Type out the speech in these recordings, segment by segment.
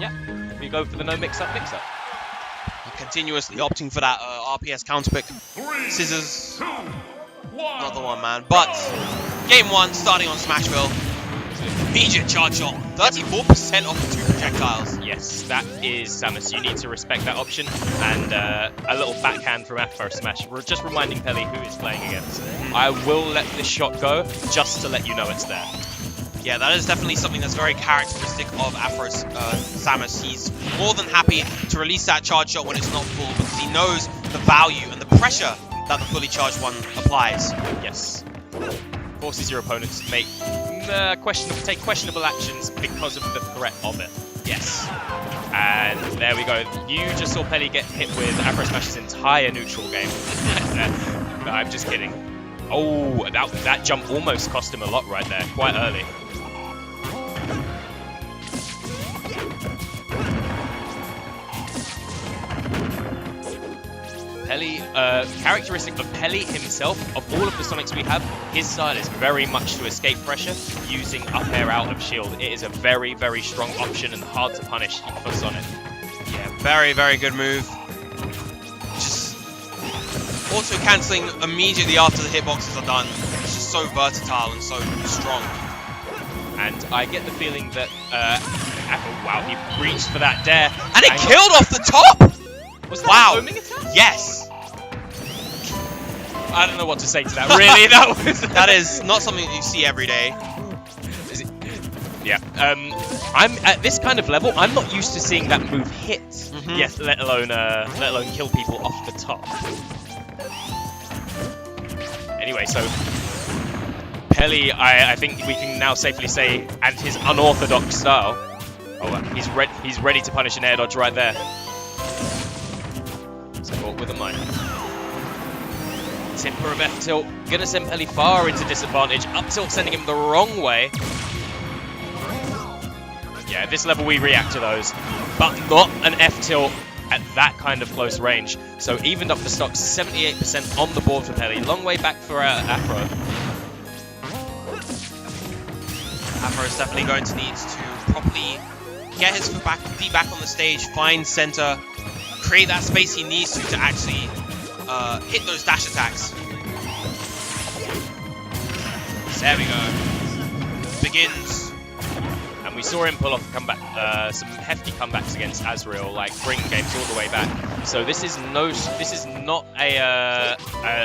Yeah, we go for the no mix-up, mix-up. Continuously opting for that RPS counter pick. Scissors. Not the one, man. But game 1 starting on Smashville. Immediate charge shot. 34% off the 2 projectiles. Yes, that is Samus. You need to respect that option. And a little backhand from Afro smash. We're just reminding Peli who he's playing against. I will let this shot go just to let you know it's there. Yeah, that is definitely something that's very characteristic of Afro's Samus. He's more than happy to release that charge shot when it's not full because he knows the value and the pressure that the fully charged one applies. Yes. Forces your opponents to make take questionable actions because of the threat of it. Yes. And there we go. You just saw Peli get hit with Afro Smash's entire neutral game. No, I'm just kidding. Oh, that jump almost cost him a lot right there, quite early. Peli, characteristic of Peli himself, of all of the Sonics we have, his style is very much to escape pressure using up air out of shield. It is a very, very strong option and hard to punish for Sonic. Yeah, very, very good move. Just auto cancelling immediately after the hitboxes are done. It's just so versatile and so strong. And I get the feeling that, wow, he reached for that dare. And it killed off the top! Was that wow. a homing attack? Yes! I don't know what to say to that, really. That is not something that you see every day. Is it? Yeah. I'm at this kind of level, I'm not used to seeing that move hit. Yes, let alone kill people off the top. Anyway, so Peli, I think we can now safely say, and his unorthodox style. Oh, he's ready to punish an air dodge right there. Support with a mine. Timper of F tilt, gonna send Peli far into disadvantage. Up tilt sending him the wrong way. Yeah, at this level we react to those, but not an F tilt at that kind of close range. So evened up the stocks, 78% on the board for Peli. Long way back for Afro. Afro is definitely going to need to properly get his feet back on the stage, find center, create that space he needs to actually hit those dash attacks. There we go. Begins. And we saw him pull off a comeback, some hefty comebacks against Azrael, like bringing games all the way back. So this is not a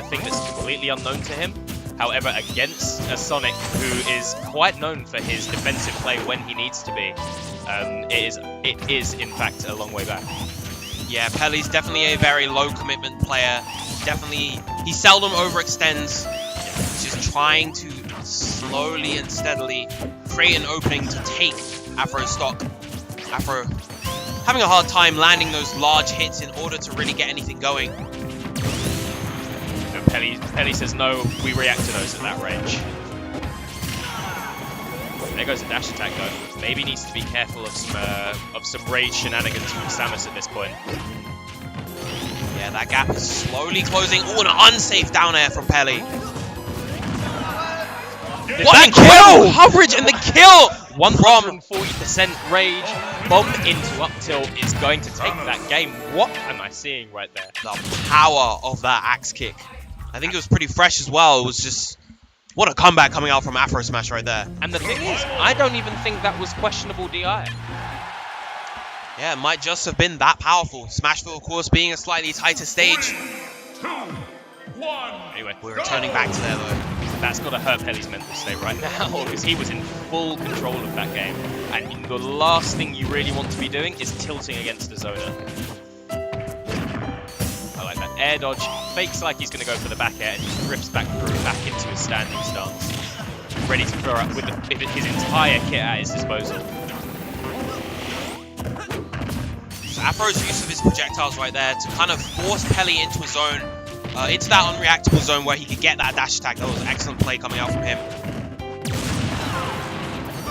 thing that's completely unknown to him. However, against a Sonic who is quite known for his defensive play when he needs to be, it is in fact a long way back. Yeah, Peli's definitely a very low commitment player. Definitely, he seldom overextends. He's just trying to slowly and steadily create an opening to take Afro's stock. Afro having a hard time landing those large hits in order to really get anything going. And Peli says no, we react to those at that range. There goes the dash attack though. Maybe needs to be careful of some rage shenanigans from Samus at this point. Yeah, that gap is slowly closing. Oh, an unsafe down air from Peli. What a kill! Coverage and the kill! 140% rage. Bomb into up tilt is going to take that game. What am I seeing right there? The power of that axe kick. I think it was pretty fresh as well. It was just... what a comeback coming out from Afro Smash right there. And the thing is, I don't even think that was questionable DI. Yeah, it might just have been that powerful. Smashville, of course, being a slightly tighter stage. 3, 2, 1. Anyway, We're returning back to there, though. That's got to hurt Peli's mental state right now, because he was in full control of that game. And the last thing you really want to be doing is tilting against a zoner. I like that. Air dodge, fakes like he's going to go for the back air, and just drifts back into his standing stance. Ready to throw up with his entire kit at his disposal. So Afro's use of his projectiles right there to kind of force Peli into a zone, into that unreactable zone where he could get that dash attack. That was an excellent play coming out from him.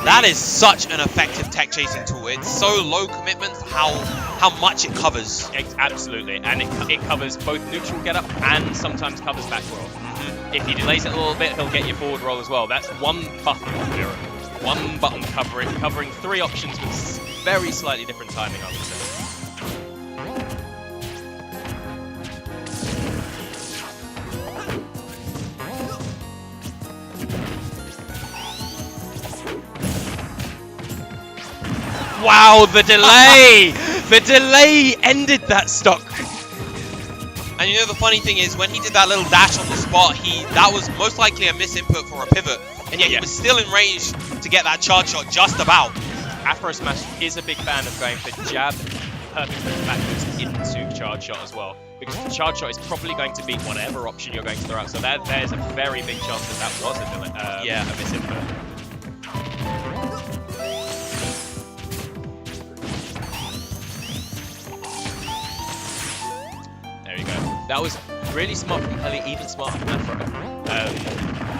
That is such an effective tech chasing tool. It's so low commitment for how much it covers. Absolutely, and it covers both neutral get up and sometimes covers back roll. If he delays it a little bit, he'll get your forward roll as well. That's one buff. one button covering 3 options with very slightly different timing, I would say. Wow, the delay! The delay ended that stock. And you know the funny thing is, when he did that little dash on the spot, that was most likely a misinput for a pivot, and yet he was still in range to get that charge shot just about. Afro Smash is a big fan of going for jab, perfect flip backwards into charge shot as well, because the charge shot is probably going to beat whatever option you're going to throw out. So there's a very big chance that was a misinput. That was really smart from Peli, even smarter from Afro.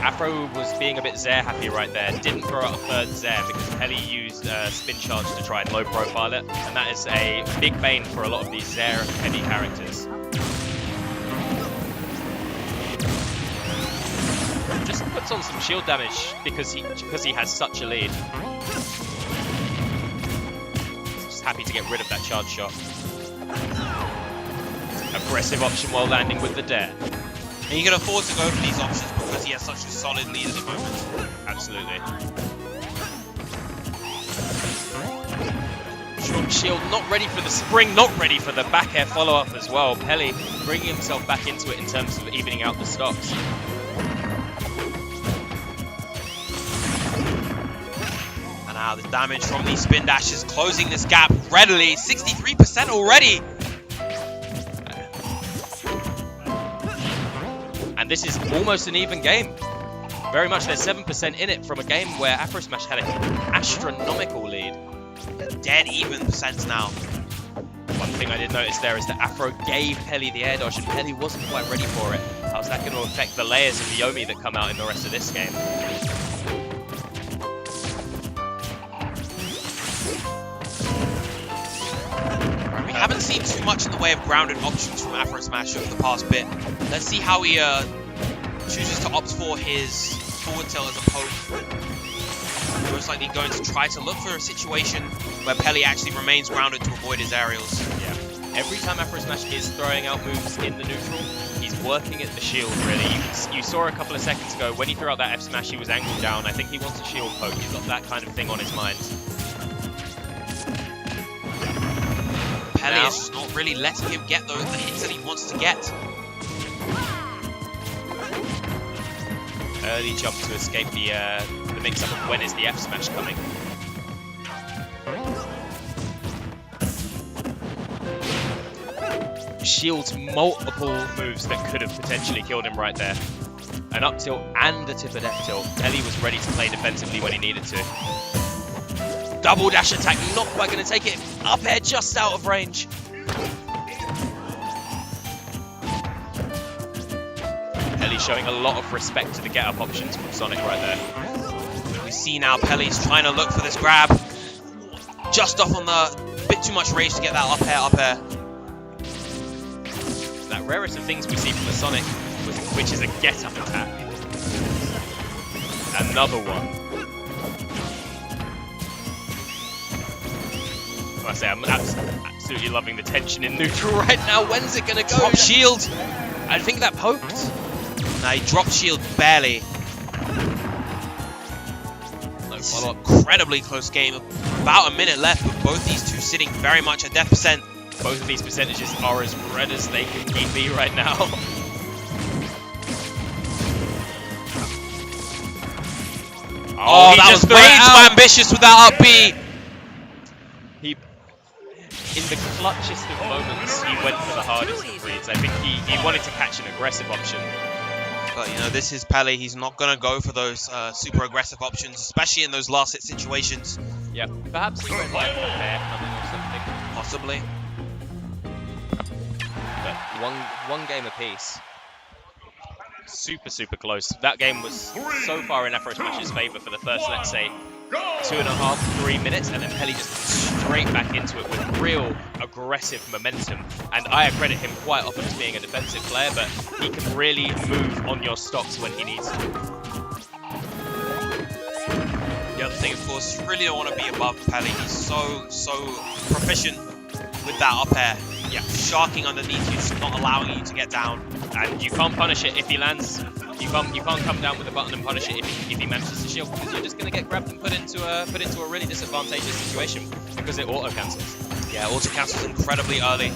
Afro was being a bit Zaire happy right there. Didn't throw out a third Zaire because Peli used spin charge to try and low profile it, and that is a big bane for a lot of these Zaire heavy characters. Just puts on some shield damage because he has such a lead. Just happy to get rid of that charge shot. Aggressive option while landing with the DAT. And you can afford to go for these options because he has such a solid lead at the moment. Absolutely. Short shield, not ready for the spring, not ready for the back air follow-up as well. Peli bringing himself back into it in terms of evening out the stocks. And now the damage from these spin dashes closing this gap readily. 63% already. And this is almost an even game. Very much there's 7% in it from a game where Afro Smash had an astronomical lead. Dead even percents now. One thing I did notice there is that Afro gave Peli the air dodge and Peli wasn't quite ready for it. How's that going to affect the layers of the Yomi that come out in the rest of this game? We haven't seen too much in the way of grounded options from Afro Smash over the past bit. Let's see how he chooses to opt for his forward tilt as a poke. Most likely going to try to look for a situation where Peli actually remains grounded to avoid his aerials. Yeah. Every time Afro Smash is throwing out moves in the neutral, he's working at the shield, really. You saw a couple of seconds ago, when he threw out that F Smash, he was angled down. I think he wants a shield poke. He's got that kind of thing on his mind. Peli is just not really letting him get the hits that he wants to get. Early jump to escape the mix-up of when is the F Smash coming. Shields multiple moves that could have potentially killed him right there. An up tilt and a tip of F tilt. Peli was ready to play defensively when he needed to. Double dash attack, not quite going to take it. Up air just out of range. Peli showing a lot of respect to the get-up options from Sonic right there. We see now Peli's trying to look for this grab. Just off on the bit too much range to get that up air. That rarest of things we see from the Sonic, which is a get-up attack. Another one. I say I'm absolutely loving the tension in neutral right now. When's it gonna go? Drop shield. I think that poked. No, he dropped shield barely. No follow-up. Incredibly close game. About a minute left, but both these two sitting very much at death percent. Both of these percentages are as red as they can be right now. Oh, that was way too ambitious with that up B. In the clutchest of moments, he went for the hardest of reads. I think he wanted to catch an aggressive option. But, you know, this is Peli. He's not going to go for those super aggressive options, especially in those last hit situations. Yeah, perhaps he went like a bear coming or something. Possibly. But one game apiece. Super close. That game was so far in Afro Smash's favour for the first, let's say, 2.5, 3 minutes, and then Peli just straight back into it with real aggressive momentum. And I credit him quite often as being a defensive player, but he can really move on your stocks when he needs to. Yep, thing, of course. You really don't want to be above Peli. He's so proficient with that up air. Yeah, sharking underneath you, just not allowing you to get down. And you can't punish it if he lands. You can't come down with the button and punish it if he manages to shield, because you're just going to get grabbed and put into a really disadvantageous situation because it auto cancels. Yeah, auto cancels incredibly early.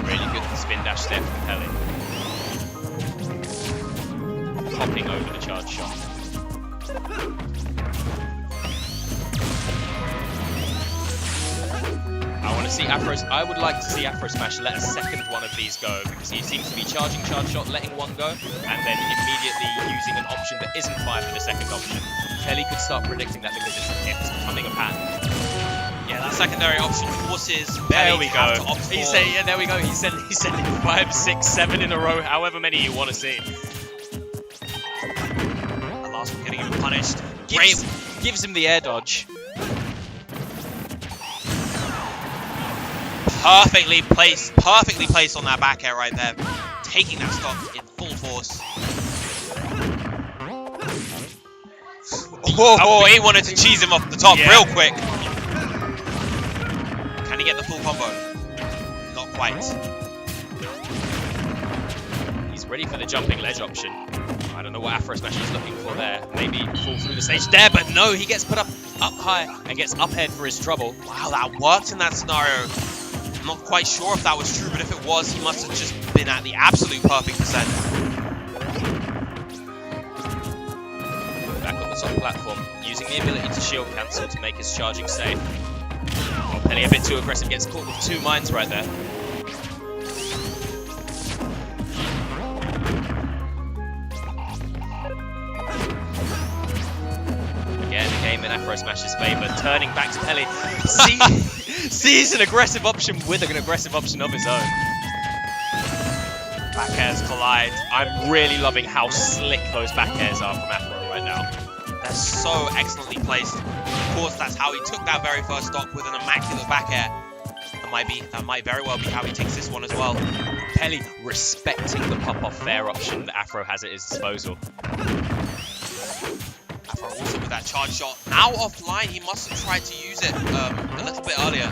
Really good spin dash there from Peli. Hopping over the charge shot. I would like to see Afro Smash let a second one of these go, because he seems to be charging charge shot, letting one go, and then immediately using an option that isn't fired for the second option. Peli could start predicting that because it's becoming a pattern. Yeah, that secondary option forces There Peli we to go. have to opt for. Yeah, there we go. He's sending 5, 6, 7 in a row, however many you want to see. The last one getting him punished. Gives him the air dodge. Perfectly placed on that back air right there. Taking that stock in full force. Oh, he wanted to cheese him off the top real quick. Can he get the full combo? Not quite. He's ready for the jumping ledge option. I don't know what Afro Smash is looking for there. Maybe fall through the stage there, but no, he gets put up high and gets up head for his trouble. Wow, that worked in that scenario. I'm not quite sure if that was true, but if it was, he must have just been at the absolute perfect percent. Back on the top platform, using the ability to shield cancel to make his charging safe. Oh, Peli a bit too aggressive, gets caught with 2 mines right there. Again, a game in Afro Smash's favour, turning back to Peli. Sees an aggressive option with an aggressive option of his own. Back airs collide. I'm really loving how slick those back airs are from Afro right now. They're so excellently placed. Of course, that's how he took that very first stock with an immaculate back air. That might very well be how he takes this one as well. Peli respecting the pop-off fair option that Afro has at his disposal. Afro also with that charge shot. Now offline, he must have tried to use it a little bit earlier.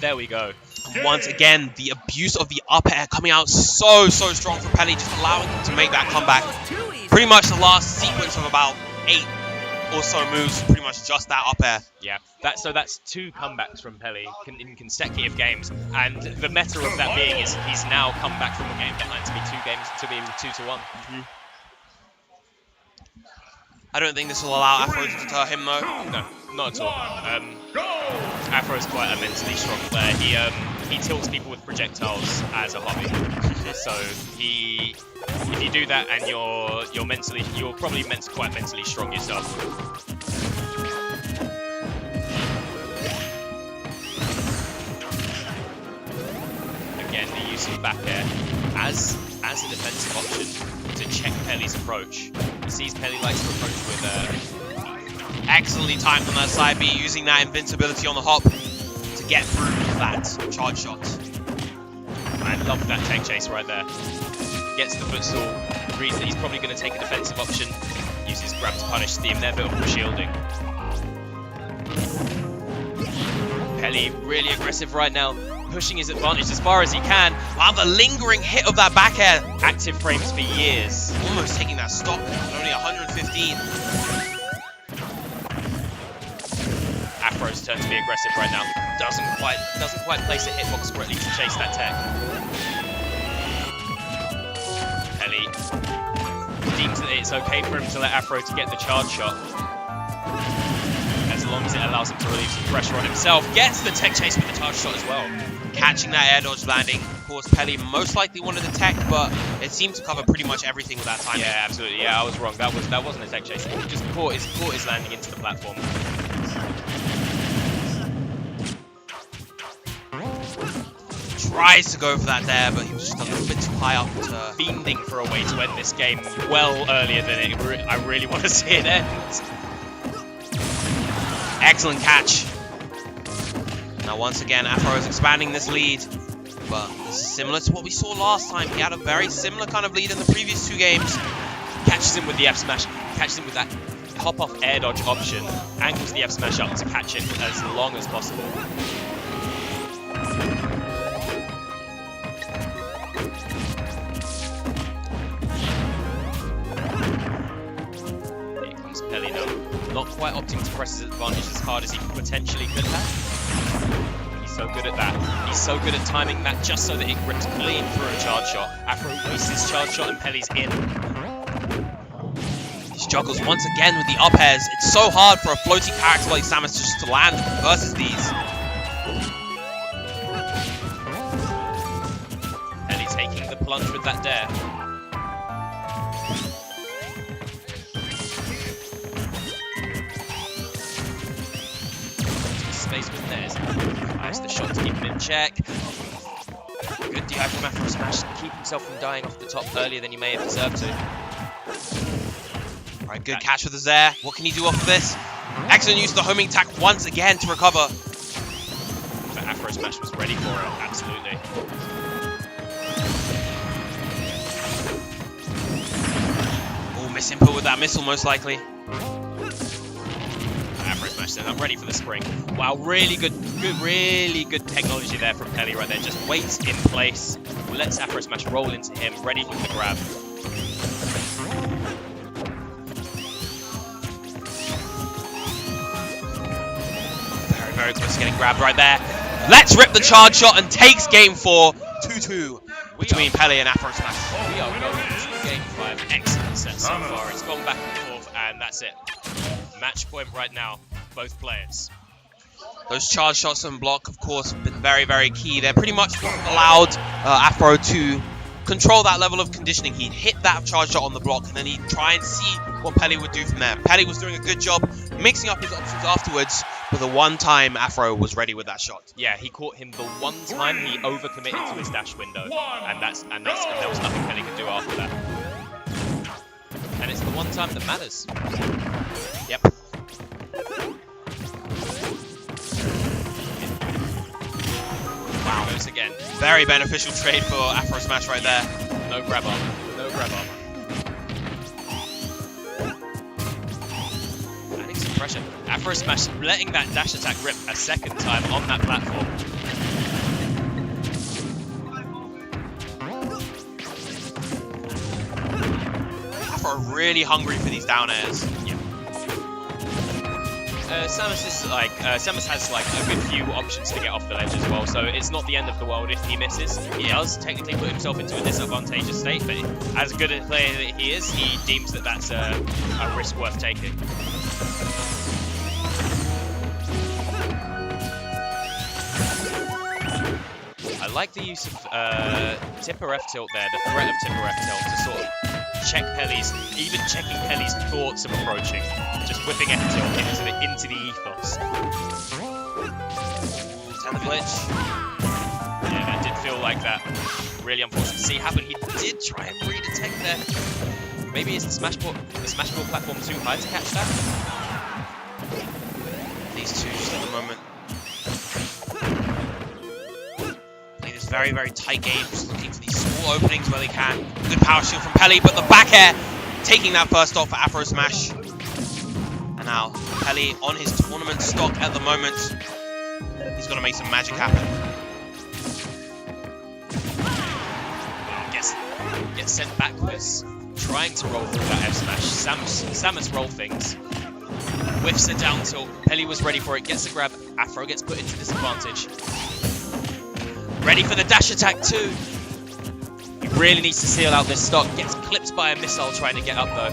There we go. And once again, the abuse of the up air coming out so strong for Peli, just allowing him to make that comeback. Pretty much the last sequence of about 8 or so moves, pretty much just that up air. Yeah, that's 2 comebacks from Peli in consecutive games, and the meta of that being is he's now come back from a game behind to be 2 games to be 2-1. I don't think this will allow Afro to deter him though. No, not at all. Afro is quite a mentally strong player. He tilts people with projectiles as a hobby. So if you do that and you're probably quite mentally strong yourself. Again, the use of back air as a defensive option to check Peli's approach. He sees Peli likes to approach with excellently timed on that side B, using that invincibility on the hop to get through that charge shot. I love that tech chase right there. Gets the footstool, agrees that he's probably going to take a defensive option, uses grab to punish the inevitable shielding. Peli really aggressive right now, pushing his advantage as far as he can. Wow, the lingering hit of that back air. Active frames for years. Almost taking that stock at only 115. Afro's turn to be aggressive right now. Doesn't quite place a hitbox correctly to chase that tech. Peli deems that it's okay for him to let Afro to get the charge shot, as long as it allows him to relieve some pressure on himself. Gets the tech chase with the charge shot as well. Catching that air dodge landing. Of course, Peli most likely wanted the tech, but it seemed to cover pretty much everything with that timing. Yeah, absolutely. Yeah, I was wrong. That wasn't a tech chase. He just caught his landing into the platform. Tries to go for that there, but he was just a little bit too high up to... Fiending for a way to end this game well earlier than I really want to see it end. Excellent catch. Now once again, Afro is expanding this lead. But this is similar to what we saw last time. He had a very similar kind of lead in the previous 2 games. Catches him with the F smash, catches him with that hop off air dodge option, angles the F smash up to catch it as long as possible. Here comes Peli now. Not quite opting to press his advantage as hard as he potentially could have. He's so good at that. He's so good at timing that just so that it rips clean through a charge shot. Afro wastes his charge shot and Peli's in. He juggles once again with the up airs. It's so hard for a floating character like Samus just to land versus these. Peli taking the plunge with that dare. Space with theirs. Nice the shot to keep him in check. Good DI from Afro Smash to keep himself from dying off the top earlier than he may have deserved to. Alright, good catch with the Zaire. What can he do off of this? Excellent use of the homing attack once again to recover. But Afro Smash was ready for it, absolutely. Oh, misinput with that missile most likely. Afro Smash said, I'm ready for the spring. Wow, really good technology there from Peli right there. Just waits in place, lets Afro Smash roll into him, ready with the grab. Very close to getting grabbed right there. Let's rip the charge shot and takes game 4, 2-2 between Peli and Afro Smash. We are going to game 5. Excellent set so far. It's gone back and forth, and that's it. Match point right now, both players. Those charge shots and block, of course, have been very, very key. They're pretty much what allowed Afro to control that level of conditioning. He'd hit that charge shot on the block, and then he'd try and see what Peli would do from there. Peli was doing a good job mixing up his options afterwards, but the one time Afro was ready with that shot. Yeah, he caught him the one time he overcommitted to his dash window, and there was nothing Peli could do after that. And it's the one time that matters. Yep. Wow, goes again. Very beneficial trade for Afro Smash right there. No grab armor. No grab armor. Adding some pressure. Afro Smash letting that dash attack rip a second time on that platform. Afro really hungry for these down airs. Yeah. Samus has like a good few options to get off the ledge as well, so it's not the end of the world if he misses. He does technically put himself into a disadvantageous state, but as good a player that he is, he deems that that's a risk worth taking. I like the use of Tipper F tilt there, the threat of Tipper F tilt to sort of check Peli's, even checking Peli's thoughts of approaching, just whipping F tilt into the ethos. And the glitch. Yeah, that did feel like that. Really unfortunate to see happen. He did try and redetect there. Maybe is the Smash Ball platform too high to catch that? These two just at the moment. Very, very tight game, just looking for these small openings where they can. Good power shield from Peli, but the back air taking that first off for Afro Smash. And now Peli on his tournament stock at the moment. He's going to make some magic happen. Gets sent backwards, trying to roll through that F smash. Samus roll things. Whiffs a down tilt. Peli was ready for it, gets a grab. Afro gets put into disadvantage. Ready for the dash attack too. He really needs to seal out this stock. Gets clipped by a missile trying to get up though.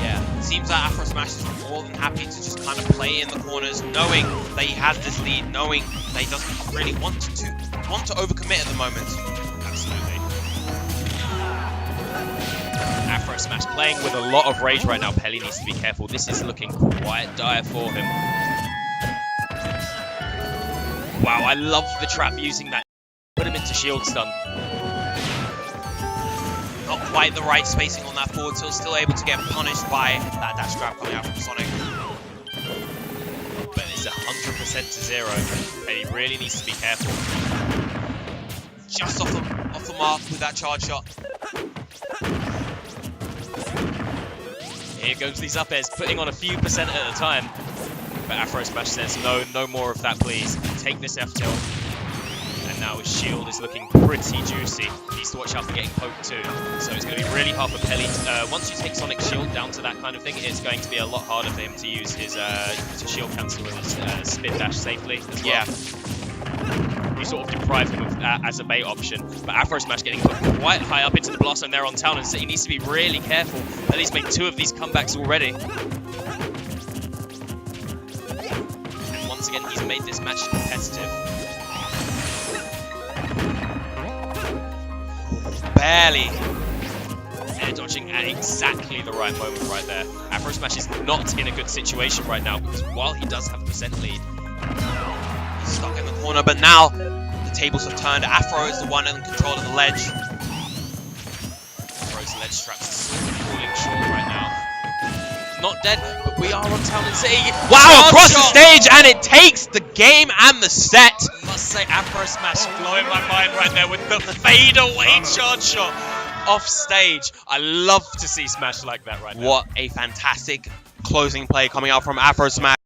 Yeah, seems like Afro Smash is more than happy to just kind of play in the corners, knowing that he has this lead, knowing that he doesn't really want to overcommit at the moment. Absolutely. Afro Smash playing with a lot of rage right now. Peli needs to be careful. This is looking quite dire for him. Wow, I love the trap using that. Put him into shield stun. Not quite the right spacing on that forward tilt, still able to get punished by that dash grab coming out from Sonic. But it's He's 100% to 0, and he really needs to be careful. Just off the mark with that charge shot. Here goes these up airs, putting on a few percent at a time. But Afro Smash says, no more of that, please. Take this F tilt. And now his shield is looking pretty juicy. He needs to watch out for getting poked too. So it's going to be really hard for Peli. Once you take Sonic's shield down to that kind of thing, it's going to be a lot harder for him to use his to shield cancel with his spin dash safely as well. Yeah. You sort of deprive him of that as a bait option. But Afro Smash getting put quite high up into the BlastZone there on town, and so he needs to be really careful. Peli's made 2 of these comebacks already. And once again, he's made this match competitive. Barely. Air dodging at exactly the right moment right there. Afro Smash is not in a good situation right now, because while he does have a percent lead, He's stuck in the corner, but now the tables have turned. Afro is the one in control of the ledge. Afro's ledge straps are sort of falling short right now. Not dead, but we are on Town and City. Wow, across the stage, and it takes the game and the set. I must say, Afro Smash blowing my mind right there with the fade-away charge shot off stage. I love to see Smash like that right now. What a fantastic closing play coming out from Afro Smash.